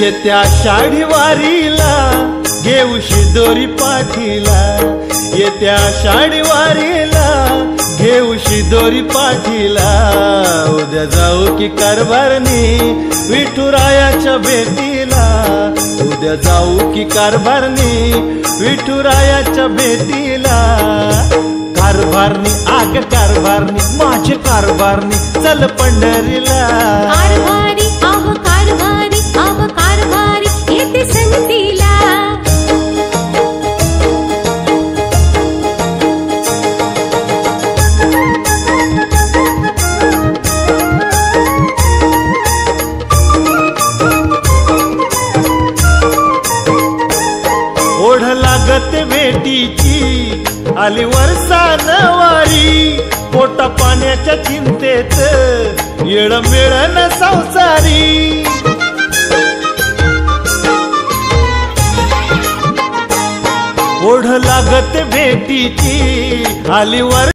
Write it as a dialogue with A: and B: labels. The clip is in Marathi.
A: येत्या आषाढी वारीला घेऊ शिदोरी पाठीला, येत्या आषाढी वारीला घेऊ शिदोरी पाठीला। उद्या जाऊ की कारभारनी विठुरायाच्या भेटीला, उद्या जाऊ की कारभारनी विठुरायाच्या भेटीला। कारभारनी आग कारभारनी माझे कारभारनी चल पंढरीला।
B: कारभारी आव कारभारी येते संगतीला।
A: ओढ लागत भेटीची आली वर्षान वारी, पोटा पाण्याच्या चिंतेत येळ मिळन संसारी। ओढ लागत भेटीची आली